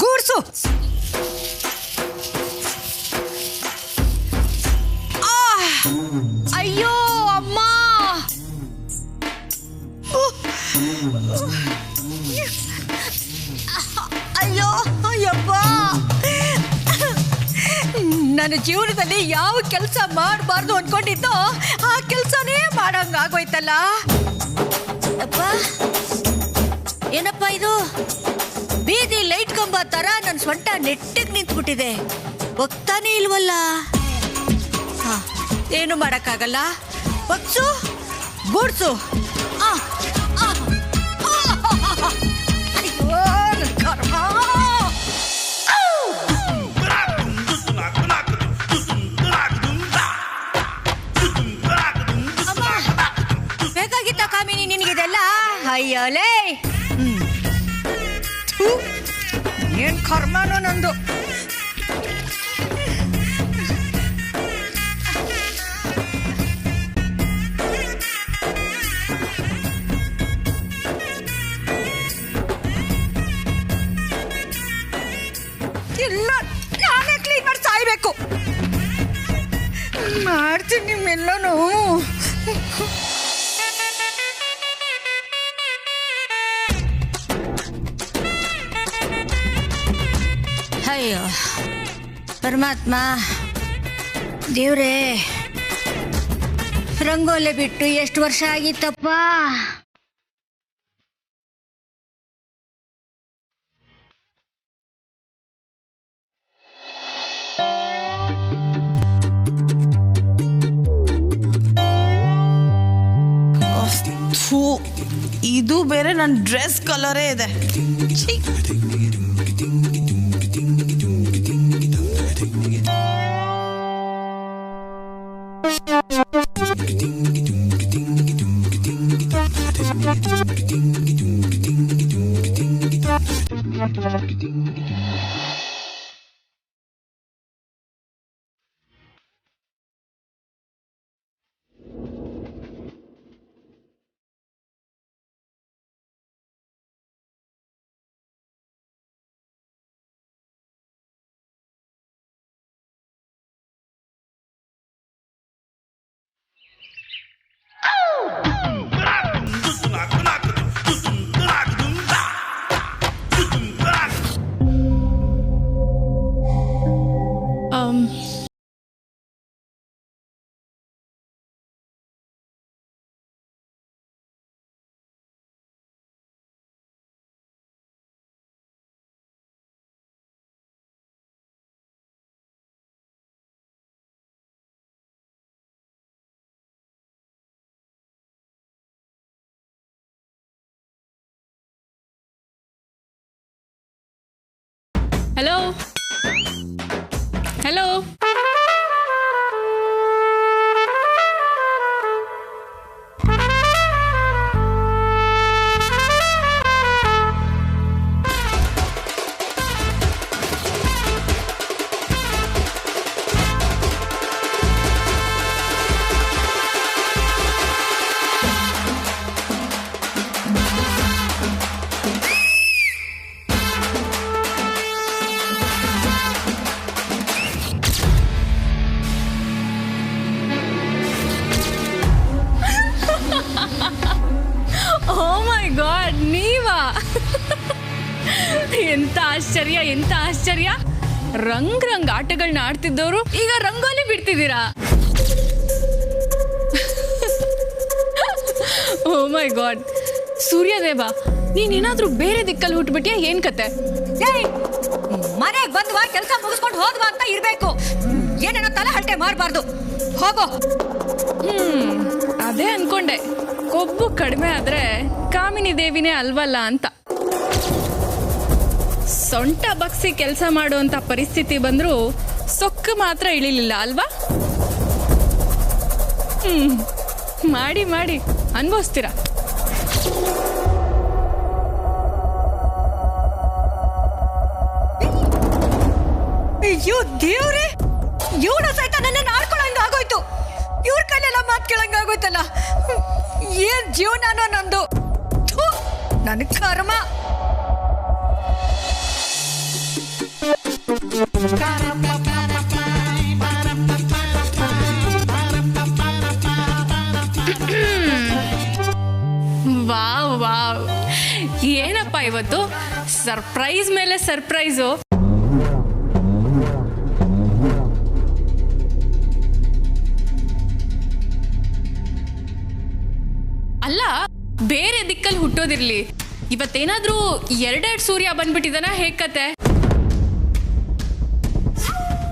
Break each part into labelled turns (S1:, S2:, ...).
S1: Goods. ಅಯ್ಯೋ ಅಮ್ಮ, ಅಯ್ಯೋ ಅಯ್ಯಪ್ಪ, ನನ್ನ ಜೀವನದಲ್ಲಿ ಯಾವ ಕೆಲಸ ಮಾಡಬಾರ್ದು ಅನ್ಕೊಂಡಿದ್ದೋ ಆ ಕೆಲಸನೇ ಮಾಡಂಗಾಗೋಯ್ತಲ್ಲ. ಅಪ್ಪ, ಏನಪ್ಪ ಇದು? ಬೀದಿ ಲೈಟ್ ಕಂಬ ತರ ನನ್ನ ಸೊಂಟ ನೆಟ್ಟಿಗೆ ನಿಂತ್ಬಿಟ್ಟಿದೆ, ಹೋಗ್ತಾನೆ ಇಲ್ವಲ್ಲ. ಏನು ಮಾಡಕ್ಕಾಗಲ್ಲ, ಬಗ್ಸು ಗೂಡ್ಸು. ಅಯ್ಯೋ ನನ್ನ ಕರ್ಮ. ಬೇಕಾಗಿತ್ತ ಕಾಮಿನಿ ನಿನಗಿದೆಲ್ಲ? ಅಯ್ಯೋಲೇ, ಏನ್ ಕರ್ಮನೋ ನಂದು. ಇಲ್ಲ, ನಾನೇ ಕ್ಲೀನ್ ಮಾಡಿ ಸಾಯ್ಬೇಕು. ಮಾಡ್ತೀನಿ ನಿಮ್ಮೆಲ್ಲನೂ. ಅಯ್ಯೋ ಪರಮಾತ್ಮ ದೇವ್ರೇ, ರಂಗೋಲೆ ಬಿಟ್ಟು ಎಷ್ಟು ವರ್ಷ ಆಗಿತ್ತಪ್ಪ.
S2: ಇದು ಬೇರೆ ನನ್ನ ಡ್ರೆಸ್ ಕಲರೇ ಇದೆ.
S3: ಹಲೋ ಹಲೋ, ಎಂತ ಆಶ್ಚರ್ಯ, ಎಂತ ಆಶ್ಚರ್ಯ. ರಂಗ್ ರಂಗ್ ಆಟಗಳನ್ನ ಆಡ್ತಿದ್ದವರು ಈಗ ರಂಗೋಲಿ ಬಿಡ್ತಿದ್ದೀರಾ. ಓ ಮೈ ಗಾಡ್, ಸೂರ್ಯದೇವ, ನೀನೇನಾದ್ರೂ ಬೇರೆ ದಿಕ್ಕಲ್ಲಿ ಹುಟ್ಬಿಟ್ಯಾ? ಏನ್ ಕತೆ?
S1: ಮನೆಗೆ ಬಂದ್ವಾ, ಕೆಲಸ ಮುಗಿಸ್ಕೊಂಡು ಹೋದ್ವಾ ಅಂತ ಇರ್ಬೇಕು. ಏನೇನೋ ತಲೆ ಹರಟೆ ಮಾಡಬಾರ್ದು. ಹೋಗೋ.
S3: ಅದೇ ಅನ್ಕೊಂಡೆ, ಕೊಬ್ಬು ಕಡಿಮೆ ಆದ್ರೆ ಕಾಮಿನಿ ದೇವಿನೇ ಅಲ್ವಲ್ಲ ಅಂತ. ಸೊಂಟ ಬಗ್ಸಿ ಕೆಲಸ ಮಾಡುವಂತ ಪರಿಸ್ಥಿತಿ ಬಂದ್ರೂ ಸೊಕ್ಕು ಮಾತ್ರ ಇಳಿಲಿಲ್ಲ ಅಲ್ವಾ? ಮಾಡಿ ಮಾಡಿ ಅನ್ಭವಿಸ್ತೀರಾ.
S1: ಅಯ್ಯೋ ದೇವ್ರೆ, ಇವನು ಸಹಿತ ನನ್ನ ಆಡ್ಕೊಳಂಗ ಆಗೋಯ್ತು. ಇವ್ರ ಕೈಲೆಲ್ಲ ಮಾತು ಕೇಳಂಗ ಆಗೋಯ್ತಲ್ಲ. ಏನ್ ಜೀವನಾನೋ ನಂದು. ನನ್ ಕರ್ಮ.
S3: ವಾವ್ ವಾವ್, ಏನಪ್ಪ ಇವತ್ತು ಸರ್ಪ್ರೈಸ್ ಮೇಲೆ ಸರ್ಪ್ರೈಸು. ಅಲ್ಲ, ಬೇರೆ ದಿಕ್ಕಲ್ಲಿ ಹುಟ್ಟೋದಿರ್ಲಿ, ಇವತ್ತೇನಾದ್ರೂ ಎರಡೆರಡು ಸೂರ್ಯ ಬಂದ್ಬಿಟ್ಟಿದಾನ ಹೇಗ್ ಕತೆ?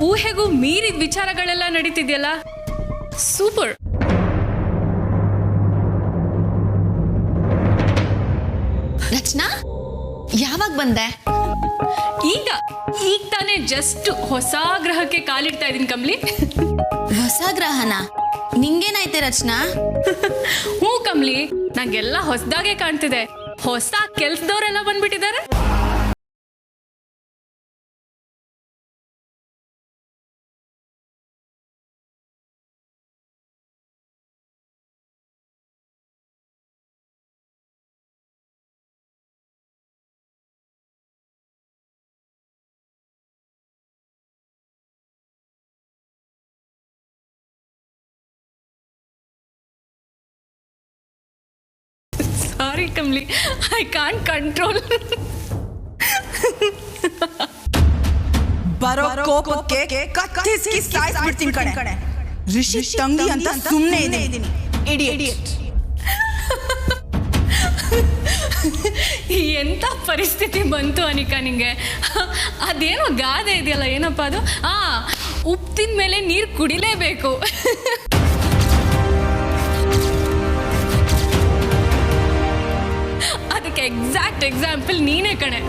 S3: ಊಹೆಗೂ ಮೀರಿದ ವಿಚಾರಗಳೆಲ್ಲ ನಡೀತಿದ್ಯಲ್ಲ, ಸೂಪರ್.
S4: ರಚನಾ, ಯಾವಾಗ ಬಂದೆ?
S3: ಈಗ ತಾನೇ ಜಸ್ಟ್ ಹೊಸ ಗ್ರಹಕ್ಕೆ ಕಾಲಿಡ್ತಾ ಇದೀನಿ ಕಮ್ಲಿ.
S4: ಹೊಸ ಗ್ರಹನ? ನಿಂಗೇನಾಯ್ತೆ ರಚನಾ?
S3: ಹ್ಞೂ ಕಮ್ಲಿ, ನಂಗೆಲ್ಲ ಹೊಸದಾಗೆ ಕಾಣ್ತಿದೆ. ಹೊಸ ಕೆಲ್ಸದವರೆಲ್ಲ ಬಂದ್ಬಿಟ್ಟಿದ್ದಾರೆ. ಸಾರಿ ಕಮ್ಲಿ, ಐ ಕಾಂಟ್ ಕಂಟ್ರೋಲ್.
S2: ಬರೋ ಕೋಪಕ್ಕೆ ಕತ್ತಿಸಿ ಸಾಯಿಸ್ಬಿಡ್ತೀನಿ ಕಣೆ. ಋಷಿ ತಂಗಿ ಅಂತ ಸುಮ್ಮನೆ ಇದ್ದೀನಿ. ಇಡಿಯಟ್.
S3: ಎಂತ ಪರಿಸ್ಥಿತಿ ಬಂತು ಅನಿಕಾ ನಿಂಗೆ? ಅದೇನೋ ಗಾದೆ ಇದೆಯಲ್ಲ, ಏನಪ್ಪ ಅದು? ಉಪ್ಪು ತಿಂದ ಮೇಲೆ ನೀರು ಕುಡಿಲೇಬೇಕು. ಅದಕ್ಕೆ ಎಕ್ಸಾಕ್ಟ್ ಎಕ್ಸಾಂಪಲ್ ನೀನೇ ಕಣೆ.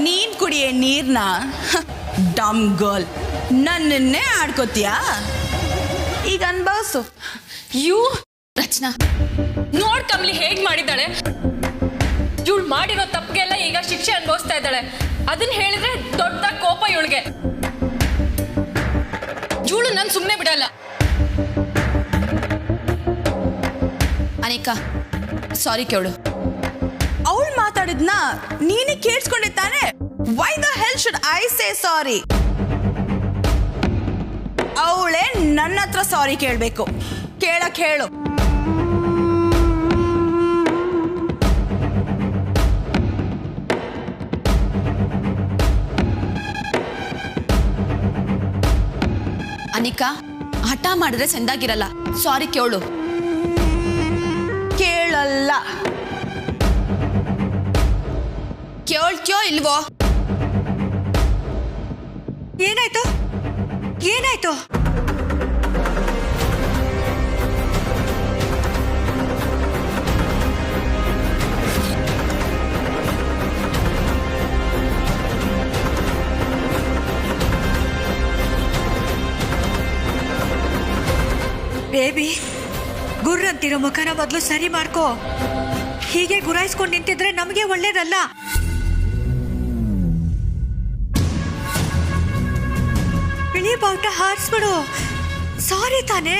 S2: ನೀನ್ ಕುಡಿಯೇ ನೀರ್ನ ಡಮ್ ಗರ್ಲ್, ನನ್ನನ್ನೇ ಆಡ್ಕೋತೀಯಾ? ಈಗ ಅನ್ಭವಿಸು.
S4: ರಚನಾ,
S3: ನೋಡ್ ಕಮ್ಲಿ ಹೇಗ್ ಮಾಡಿದ್ದಾಳೆ. ಇವಳು ಮಾಡಿರೋ ತಪ್ಪಿಗೆಲ್ಲ ಈಗ ಶಿಕ್ಷೆ ಅನುಭವಿಸ್ತಾ ಇದ್ದಾಳೆ. ಅದನ್ನ ಹೇಳಿದ್ರೆ ದೊಡ್ಡ ಕೋಪ ಇವಳಿಗೆ. ಇವಳು ನನ್ ಸುಮ್ನೆ ಬಿಡಲ್ಲ.
S4: ಅನಿಕಾ, ಸಾರಿ ಕೇಳು.
S2: ಅವಳು ಮಾತಾಡಿದ್ನ ನೀನೇ ಕೇಳಿಸ್ಕೊಂಡೆ ತಾನೆ? Why the hell should I say sorry? ಅವಳೇ ನನ್ನ ಹತ್ರ ಸಾರಿ ಕೇಳಬೇಕು. ಕೇಳು.
S4: ಅನಿಕಾ, ಹಠ ಮಾಡಿದ್ರೆ ಚೆಂದಾಗಿರಲ್ಲ. ಸಾರಿ ಕೇಳು.
S2: ಕೇಳಲ್ಲ.
S4: ಕೇಳ್ತ್ಯೋ ಇಲ್ವೋ?
S1: ಏನಾಯ್ತು?
S5: ಬೇಬಿ, ಗುರ್ರಂತಿರೋ ಮುಖನ ಮೊದಲು ಸರಿ ಮಾಡ್ಕೋ.
S1: ಹೀಗೆ ಗುರಾಯಿಸ್ಕೊಂಡು ನಿಂತಿದ್ರೆ ನಮಗೆ ಒಳ್ಳೇದಲ್ಲ. ಬಿಳಿ ಬಾವುಟ ಹಾರಿಸ್ಬಿಡು. ಸಾರಿ ತಾನೇ,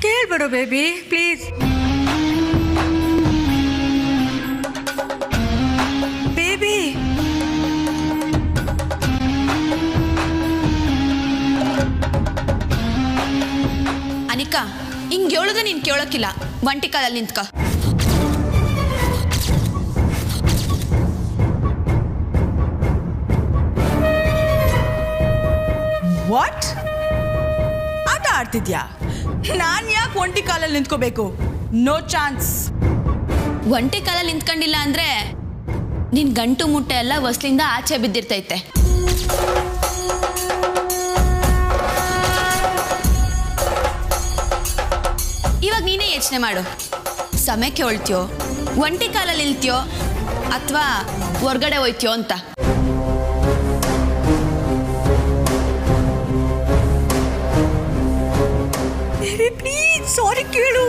S1: ಕೇಳ್ಬಿಡು ಬೇಬಿ ಪ್ಲೀಸ್. ಬೇಬಿ
S4: ಅನಿಕಾ, ಹಿಂಗ್ ಹೇಳೋದು ನೀನ್ ಕೇಳೋಕಿಲ್ಲ. ಒಂಟಿ ಕಾಲಲ್ಲಿ ನಿಂತ್ಕ.
S2: ವಾಟ್? ಆಟ ಆಡ್ತಿದ್ಯಾ? ನಾನ್ ಯಾಕೆ ಒಂಟಿ ಕಾಲಲ್ಲಿ ನಿಂತ್ಕೋಬೇಕು? No chance.
S4: ಒಂಟಿ ಕಾಲಲ್ಲಿ ನಿಂತ್ಕೊಂಡಿಲ್ಲ ಅಂದ್ರೆ ನಿನ್ ಗಂಟು ಮುಟ್ಟೆ ಎಲ್ಲ ಹೊಸ್ಲಿಂದ ಆಚೆ ಬಿದ್ದಿರ್ತೈತೆ. ಇವಾಗ ನೀನೇ ಯೋಚನೆ ಮಾಡು. ಸಮಯಕ್ಕೆ ಹೊಳ್ತೀಯೋ, ಒಂಟಿ ಕಾಲಲ್ಲಿ ನಿಲ್ತೀಯೋ, ಅಥವಾ ಹೊರ್ಗಡೆ ಹೋಯ್ತೀಯೋ ಅಂತ.
S1: ಬೇಬಿ ಪ್ಲೀಸ್ ಸಾರಿ ಕೇಳು.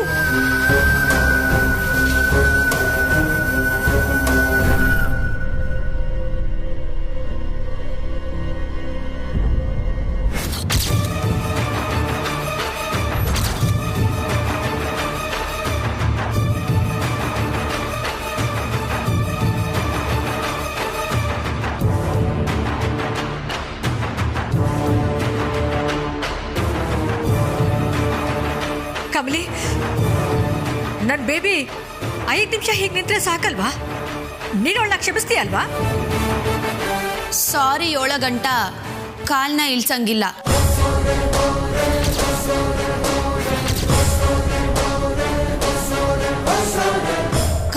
S1: ಕಮಲಿ, ನನ್ನ ಬೇಬಿ 5 ನಿಮಿಷ ಹೀಗೆ ನಿಂತ್ರೆ ಸಾಕಲ್ವಾ? ನೀನು ಅವಳನ್ನ ಕ್ಷಮಿಸ್ತೀಯ ಅಲ್ವಾ?
S4: ಸಾರಿ 7 ಗಂಟ ಕಾಲ್ನ ಇಳ್ಸಂಗಿಲ್ಲ.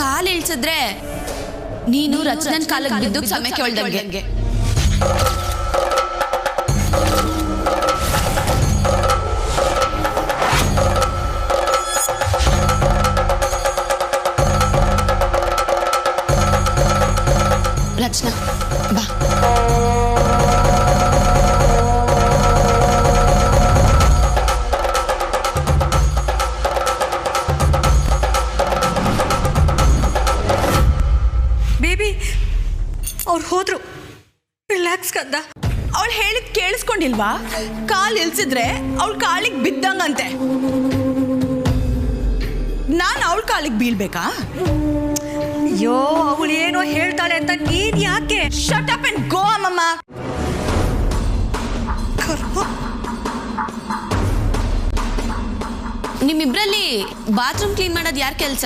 S4: ಕಾಲ್ ಇಳ್ಸಿದ್ರೆ ನೀನು ರಚನನ್ ಕಾಲಕ್ಕೆ ಬಿದ್ದು ಸಮಯಕ್ಕೆ ಹೊಳ್ದಂಗೆ. ರಚನಾ ಬಾ.
S1: ಬೇಬಿ ಅವ್ರು ಹೋದ್ರು, ರಿಲ್ಯಾಕ್ಸ್ ಕಂದ.
S2: ಅವಳು ಹೇಳಿದ್ ಕೇಳಿಸ್ಕೊಂಡಿಲ್ವಾ? ಕಾಲ್ ಇಲ್ಸಿದ್ರೆ ಅವಳ ಕಾಲಿಗೆ ಬಿದ್ದಂಗಂತೆ. ನಾನು ಅವಳ ಕಾಲಿಗೆ ಬೀಳ್ಬೇಕಾ?
S1: ಅಯ್ಯೋ, ಅವಳು ಏನೋ ಹೇಳ್ತಾಳೆ ಅಂತ ನೀನ್ ಯಾಕೆ?
S2: ಶಟ್ ಅಪ್ ಅಂಡ್ ಗೋ ಅಮ್ಮಮ್ಮ.
S4: ನಿಮ್ಮಿಬ್ರಲ್ಲಿ ಬಾತ್ರೂಮ್ ಕ್ಲೀನ್ ಮಾಡೋದು ಯಾರ ಕೆಲಸ?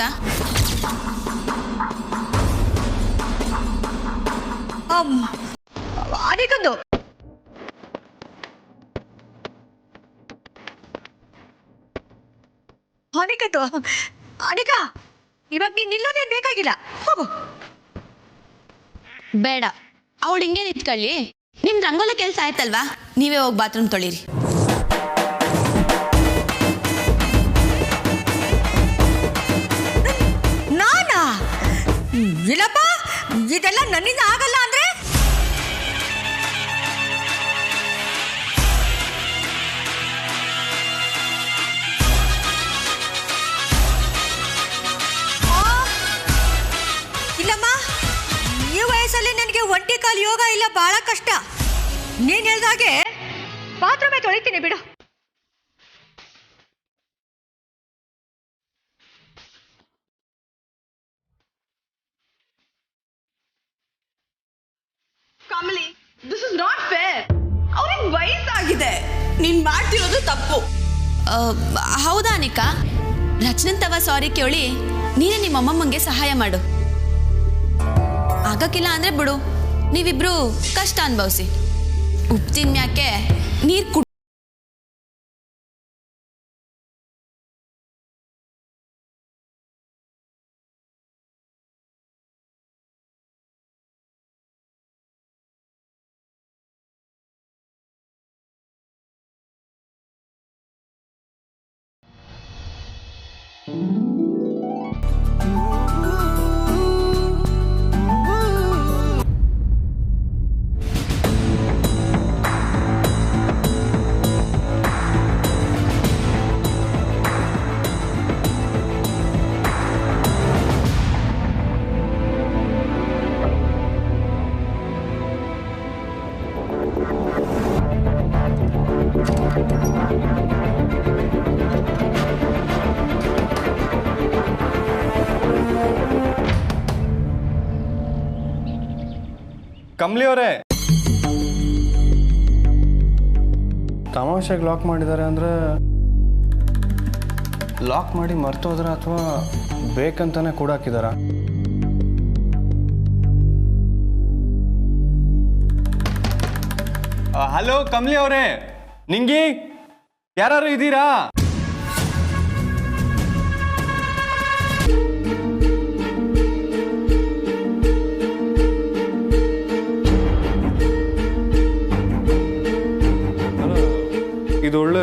S1: ಅನಿಕಂದು. ಅನಿಕಂದು, ಅನಿಕಾ, ಇವಾಗ ನೀನ್ ನಿಲ್ಲೋದೇನ್ ಬೇಕಾಗಿಲ್ಲ, ಹೋಗು.
S4: ಬೇಡ, ಅವಳು ಹಿಂಗೆ ನಿಂತ್ಕೊಳ್ಳಿ. ನಿಮ್ ರಂಗೋಲಿ ಕೆಲಸ ಆಯ್ತಲ್ವಾ? ನೀವೇ ಹೋಗಿ ಬಾತ್ರೂಮ್ ತೊಳೀರಿ.
S1: ನಾನಾ? ಇಲ್ಲಪ್ಪ, ಇದೆಲ್ಲ ನನ್ನಿಂದ ಆಗಲ್ಲ ಅಂದ್ರೆ. ಇಲ್ಲಮ್ಮ, ಈ ವಯಸ್ಸಲ್ಲಿ ನನಗೆ ಒಂಟಿ ಕಾಲು ಯೋಗ ಇಲ್ಲ, ಬಹಳ ಕಷ್ಟ. ನೀನ್ ಹೇಳ್ದಾಗೆ ಬಾತ್ರೂಮೇ ತೊಳಿತೀನಿ ಬಿಡು.
S2: Kamali, this is not fair. ಅವ್ರಿಗೆ ವಯಸ್ಸಾಗಿದೆ, ನೀನ್ ಮಾಡ್ತಿರೋದು ತಪ್ಪು.
S4: ಹೌದಾ ಅನಿಕಾ? ರಚನನ್ ತವ ಸಾರಿ ಕೇಳಿ ನೀನೇ ನಿಮ್ಮ ಅಮ್ಮಮ್ಮಂಗೆ ಸಹಾಯ ಮಾಡು. ಆಗಕ್ಕಿಲ್ಲ ಅಂದ್ರೆ ಬಿಡು, ನೀವಿಬ್ರು ಕಷ್ಟ ಅನ್ಭವಿಸಿ. ಉಪ್ಪು ತಿನ್ಮ್ಯಾಕೆ ನೀರು ಕುಡ್.
S5: ಕಮಲಿ ಅವರೇ, ತಮಾಷೆಗೆ ಲಾಕ್ ಮಾಡಿದ್ದಾರೆ ಅಂದರೆ ಲಾಕ್ ಮಾಡಿ ಮರ್ತೋದ್ರ ಅಥವಾ ಬೇಕಂತಾನೆ ಕೂಡ ಹಾಕಿದಾರ? ಹಲೋ ಕಮಲಿ ಅವರೇ, ನಿಂಗಿ ಯಾರು ಇದ್ದೀರಾ? ಇದೊಳ್ಳೆ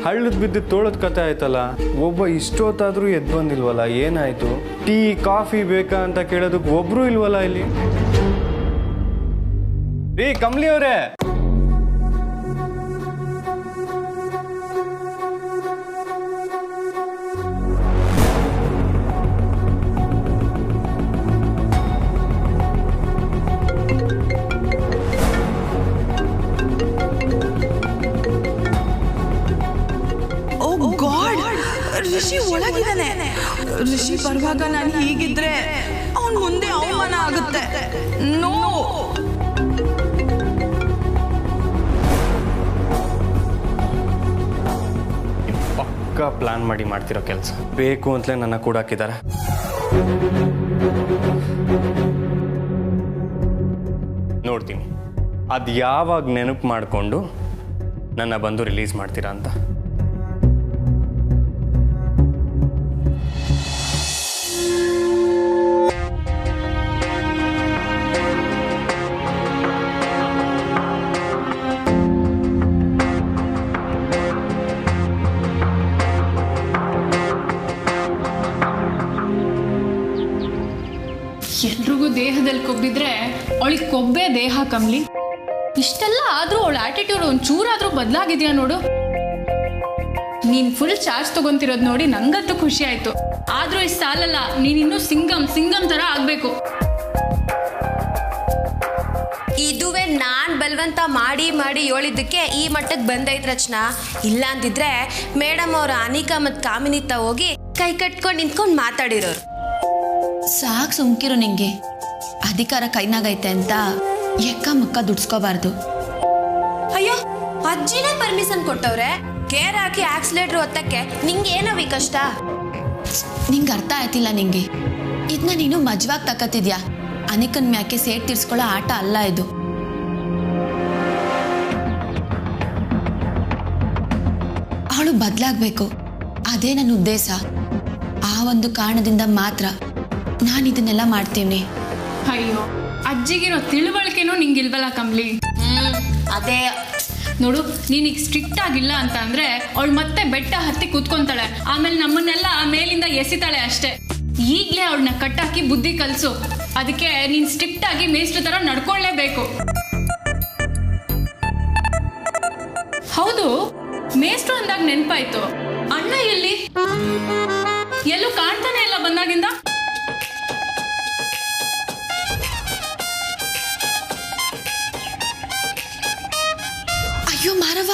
S5: ಹಳ್ಳದ ಬಿದ್ದು ತೋಳದ ಕತೆ ಆಯ್ತಲ್ಲ. ಒಬ್ಬ ಇಷ್ಟೊತ್ತಾದ್ರೂ ಎದ್ದು ಬಂದಿಲ್ವಲ್ಲ, ಏನಾಯ್ತು? ಟೀ ಕಾಫಿ ಬೇಕಾ ಅಂತ ಕೇಳೋದಕ್ಕೆ ಒಬ್ರು ಇಲ್ವಲ್ಲ ಇಲ್ಲಿ. ರೀ ಕಮಲಿ ಅವರೇ,
S2: ಋಷಿ ಒಳಗಿದ್ದಾನೆ. ಋಷಿ ಬರುವಾಗ ನಾನು ಹೀಗಿದ್ರೆ ಅವನ್ ಮುಂದೆ ಅವಮಾನ ಆಗುತ್ತೆ. ನೋ,
S5: ಪಕ್ಕ ಪ್ಲಾನ್ ಮಾಡಿ ಮಾಡ್ತಿರೋ ಕೆಲಸ. ಬೇಕು ಅಂತಲೇ ನನ್ನ ಕೂಡ ಹಾಕಿದ್ದಾರೆ. ನೋಡ್ತೀನಿ ಅದು ಯಾವಾಗ ನೆನಪು ಮಾಡಿಕೊಂಡು ನನ್ನ ಬಂದು ರಿಲೀಸ್ ಮಾಡ್ತೀರಾ ಅಂತ.
S3: ಎಲ್ರಿಗೂ ದೇಹದಲ್ಲಿ ಕೊಬ್ಬಿದ್ರೆ ಅವಳಿಗೆ ಕೊಬ್ಬೆ ದೇಹ ಕಮ್ಲಿ. ಇಷ್ಟೆಲ್ಲ ಆದ್ರೂ ಅವಳ ಆಟಿಟ್ಯೂಡ್ ಒಂಚೂರಾದ್ರೂ ಬದಲಾಗಿದ್ಯಾ ನೋಡು. ನೀನ್ ಫುಲ್ ಚಾರ್ಜ್ ತಗೊಂತಿರೋದು ನೋಡಿ ನಂಗಂತೂ ಖುಷಿ ಆಯ್ತು. ಆದ್ರೂ ಇಷ್ಟು ಸಾಲಲ್ಲ, ನೀನಿನ್ನೂ ಸಿಂಗಮ್ ತರ ಆಗ್ಬೇಕು.
S4: ಇದುವೇ ನಾನ್ ಬಲವಂತ ಮಾಡಿ ಹೇಳಿದ್ದಕ್ಕೆ ಈ ಮಟ್ಟಕ್ಕೆ ಬಂದೈತ್ ರಚನಾ. ಇಲ್ಲ ಅಂದಿದ್ರೆ ಮೇಡಮ್ ಅವ್ರ ಅನಿಕಾ ಮತ್ ಕಾಮಿನಿತ ಹೋಗಿ ಕೈ ಕಟ್ಕೊಂಡು ನಿಂತ್ಕೊಂಡು ಮಾತಾಡಿರೋರು. ಸಾಕು ಸುಮ್ಕಿರು, ನಿಂಗೆ ಅಧಿಕಾರ ಕೈನಾಗೈತೆ ಅಂತ ಎಕ್ಕ ಮಕ್ಕ ದುಡ್ಸ್ಕೋಬಾರ್ದು. ಅಯ್ಯೋ, ಅಜ್ಜಿನೇ ಪರ್ಮಿಷನ್ ಕೊಟ್ಟವ್ರೆ, ಕೇರ್ ಹಾಕಿ ಆಕ್ಸಿಲೇಟರ್ ಒತ್ತಕ್ಕೆ ನಿಂಗೆ ಏನವಿ ಕಷ್ಟ? ನಿಂಗೆ ಅರ್ಥ ಆಯ್ತಿಲ್ಲ. ನಿಂಗೆ ಇದನ್ನ ನೀನು ಮಜವಾಗಿ ತಕತಿದ್ಯಾ. ಅನಿಕನ್ ಮ್ಯಾಕೆ ಸೇಟ್ ತೀರ್ಸ್ಕೊಳ್ಳೋ ಆಟ ಅಲ್ಲ ಇದು. ಅವಳು ಬದಲಾಗಬೇಕು, ಅದೇ ನನ್ನ ಉದ್ದೇಶ. ಆ ಒಂದು ಕಾರಣದಿಂದ ಮಾತ್ರ ನಾನು ಇದನ್ನೆಲ್ಲ ಮಾಡ್ತೀನಿ.
S3: ಅಯ್ಯೋ, ಅಜ್ಜಿಗಿರೋ ತಿಳುವಳಿಕೆನೂ ನಿಂಗಿಲ್ವಲ್ಲ ಕಮ್ಲಿ.
S4: ಅದೇ
S3: ನೋಡು, ನೀನೀಗ ಸ್ಟ್ರಿಕ್ಟ್ ಆಗಿಲ್ಲ ಅಂತ ಅಂದ್ರೆ ಅವಳು ಮತ್ತೆ ಬೆಟ್ಟ ಹತ್ತಿ ಕೂತ್ಕೊಂತಾಳೆ. ಆಮೇಲೆ ನಮ್ಮನ್ನೆಲ್ಲ ಮೇಲಿಂದ ಎಸಿತಾಳೆ ಅಷ್ಟೇ. ಈಗ್ಲೇ ಅವಳನ್ನ ಕಟ್ಟಾಕಿ ಬುದ್ಧಿ ಕಲ್ಸು. ಅದಕ್ಕೆ ನೀನ್ ಸ್ಟ್ರಿಕ್ಟ್ ಆಗಿ ಮೇಷ್ಟ್ರ ತರ ನಡ್ಕೊಳ್ಳೇಬೇಕು. ಹೌದು, ಮೇಷ್ಟ್ರು ಅಂದಾಗ ನೆನ್ಪಾಯ್ತು, ಅಣ್ಣ ಎಲ್ಲಿ? ಎಲ್ಲೂ ಕಾಣ್ತಾನೆ ಇಲ್ಲ ಬಂದಾಗಿಂದ.
S4: ಅಯ್ಯೋ ಮಾರವ್ವ,